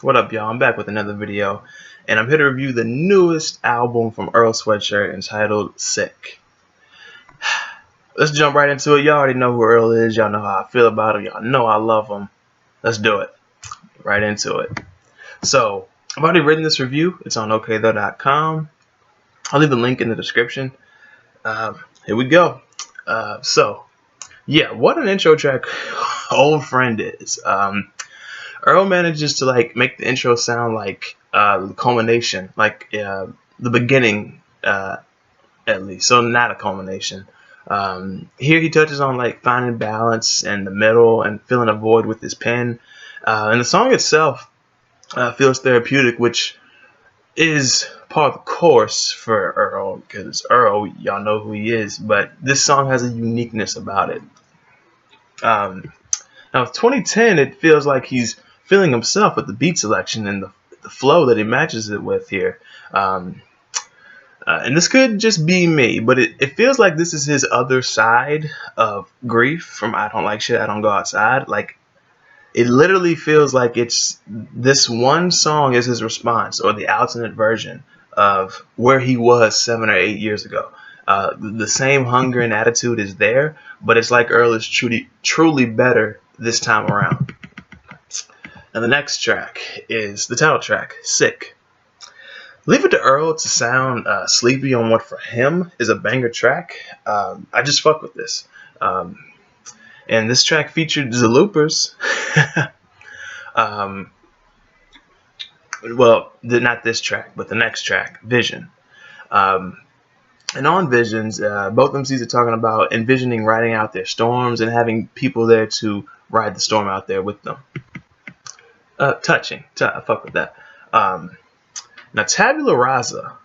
What up, y'all? I'm back with another video, and I'm here to review the newest album from Earl Sweatshirt entitled Sick. Let's jump right into it. Y'all already know who Earl is. Y'all know how I feel about him. Y'all know I love him. Let's do it. Right into it. So, I've already written this review. It's on okthough.com. I'll leave the link in the description. Here we go. Yeah, what an intro track Old Friend is. Earl manages to make the intro sound like the culmination, the beginning, at least. So not a culmination. Here he touches on finding balance in the middle and filling a void with his pen. And the song itself feels therapeutic, which is part of the course for Earl, because Earl, y'all know who he is, but this song has a uniqueness about it. Now with 2010, it feels like he's feeling himself with the beat selection and the flow that he matches it with here. And this could just be me, but it feels like this is his other side of grief from I Don't Like Shit, I Don't Go Outside. It literally feels like it's this one song is his response, or the alternate version of where he was 7 or 8 years ago. The same hunger and attitude is there, but it's like Earl is truly better this time around. And the next track is the title track, Sick. Leave it to Earl to sound sleepy on what for him is a banger track. I just fuck with this. And this track featured the Loopers. Well, not this track, but the next track, Vision. And on Visions, both MCs are talking about envisioning riding out their storms and having people there to ride the storm out there with them. Touching. I fuck with that. Now, Tabula Rasa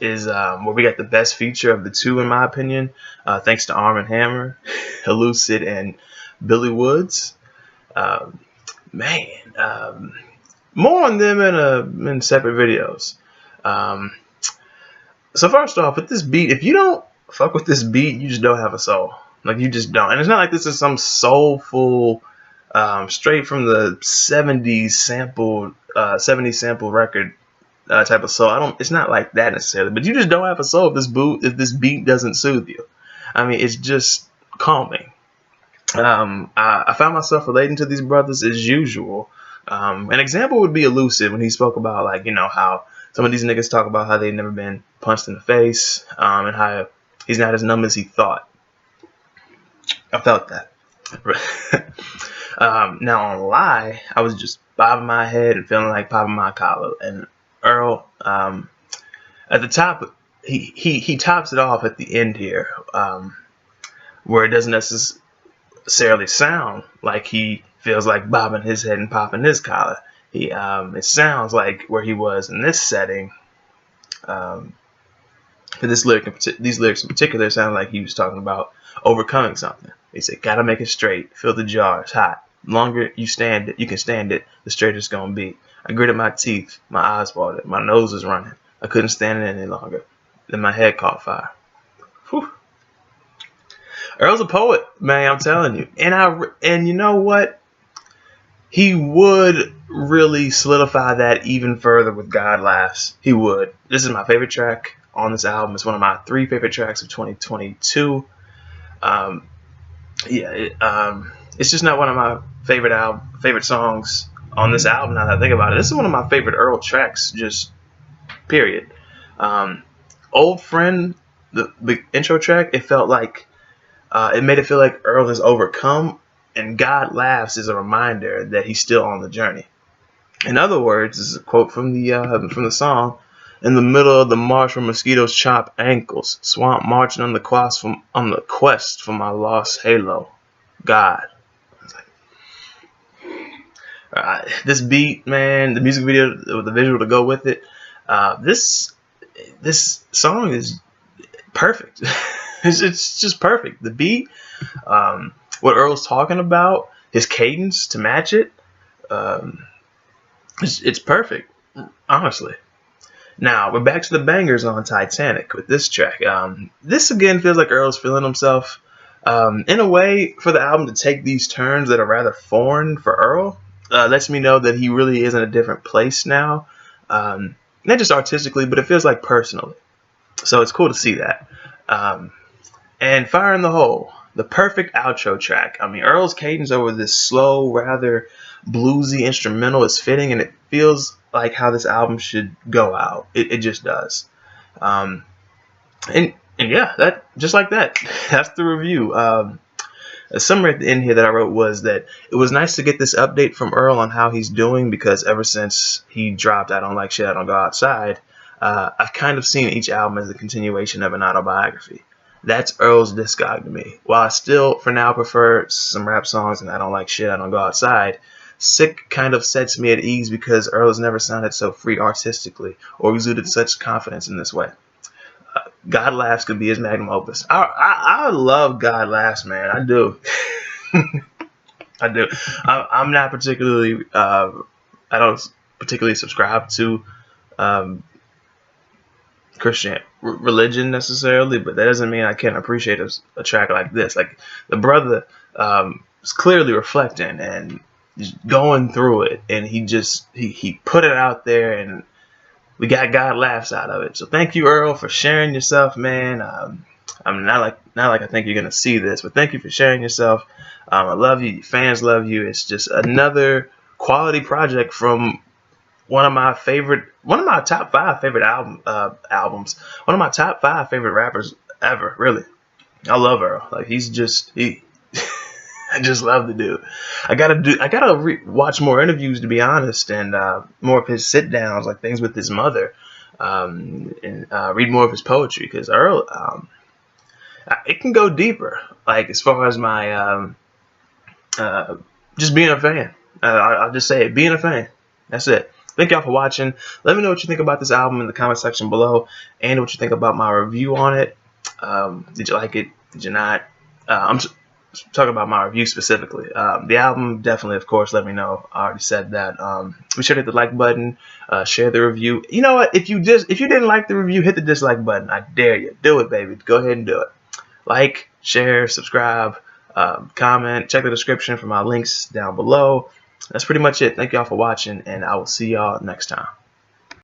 is where we got the best feature of the two, in my opinion, thanks to Arm & Hammer, Elucid, and Billy Woods. More on them in separate videos. So first off, with this beat, if you don't fuck with this beat, you just don't have a soul. You just don't. And it's not like this is some soulful, straight from the 70s sample record type of soul. It's not like that necessarily, but you just don't have a soul if this beat doesn't soothe you. I mean, it's just calming. I found myself relating to these brothers as usual. An example would be Elucid when he spoke about how some of these niggas talk about how they've never been punched in the face, and how he's not as numb as he thought. I felt that. Now on Lie, I was just bobbing my head and feeling like popping my collar. And Earl, at the top, he tops it off at the end here, where it doesn't necessarily sound like he feels like bobbing his head and popping his collar. It sounds like where he was in this setting. For these lyrics in particular, sound like he was talking about overcoming something. He said, "Gotta make it straight. Fill the jar. It's hot. The longer you can stand it, the straighter it's gonna be. I gritted my teeth. My eyes watered. My nose was running. I couldn't stand it any longer. Then my head caught fire." Whew. Earl's a poet, man. I'm telling you. And you know what? He would really solidify that even further with God Laughs. He would. This is my favorite track on this album. It's one of my 3 favorite tracks of 2022. It's just not one of my favorite songs on this album. Now that I think about it, this is one of my favorite Earl tracks. Just period. Old Friend, the intro track, it felt like it made it feel like Earl has overcome. And God Laughs is a reminder that he's still on the journey. In other words, this is a quote from the song. "In the middle of the marsh where mosquitoes chop ankles, swamp marching on the quest for my lost halo, God." This beat, man, the music video with the visual to go with it. This song is perfect. It's just perfect. The beat. What Earl's talking about, his cadence to match it, it's perfect, honestly. Now, we're back to the bangers on Titanic with this track. This, again, feels like Earl's feeling himself. In a way, for the album to take these turns that are rather foreign for Earl, lets me know that he really is in a different place now, not just artistically, but it feels like personally. So it's cool to see that. And Fire in the Hole, the perfect outro track. I mean, Earl's cadence over this slow, rather bluesy instrumental is fitting, and it feels like how this album should go out. It just does. And yeah, that just like that. That's the review. A summary at the end here that I wrote was that it was nice to get this update from Earl on how he's doing, because ever since he dropped I Don't Like Shit, I Don't Go Outside, I've kind of seen each album as a continuation of an autobiography. That's Earl's discog to me. While I still, for now, prefer some rap songs and I Don't Like Shit, I Don't Go Outside, Sick kind of sets me at ease because Earl has never sounded so free artistically or exuded such confidence in this way. God Laughs could be his magnum opus. I love God Laughs, man. I do. I do. I'm not particularly. I don't particularly subscribe to Christian religion necessarily, but that doesn't mean I can't appreciate a track like this. Like the brother is clearly reflecting and going through it, and he put it out there, and we got God Laughs out of it. So thank you, Earl, for sharing yourself, man. I'm not like I think you're gonna see this, but thank you for sharing yourself. I love you. Fans love you. It's just another quality project from one of my top 5 favorite albums. One of my top 5 favorite rappers ever. Really, I love Earl. Like he. I just love the dude. I gotta watch more interviews, to be honest, and more of his sit downs, like things with his mother, and read more of his poetry, because Earl, it can go deeper. Like as far as my just being a fan, I'll just say it, being a fan. That's it. Thank y'all for watching. Let me know what you think about this album in the comment section below, and what you think about my review on it. Did you like it? Did you not? I'm talking about my review specifically. The album, definitely, of course, let me know. I already said that. Be sure to hit the like button, share the review. You know what? If you didn't like the review, hit the dislike button. I dare you. Do it, baby. Go ahead and do it. Like, share, subscribe, comment. Check the description for my links down below. That's pretty much it. Thank y'all for watching, and I will see y'all next time.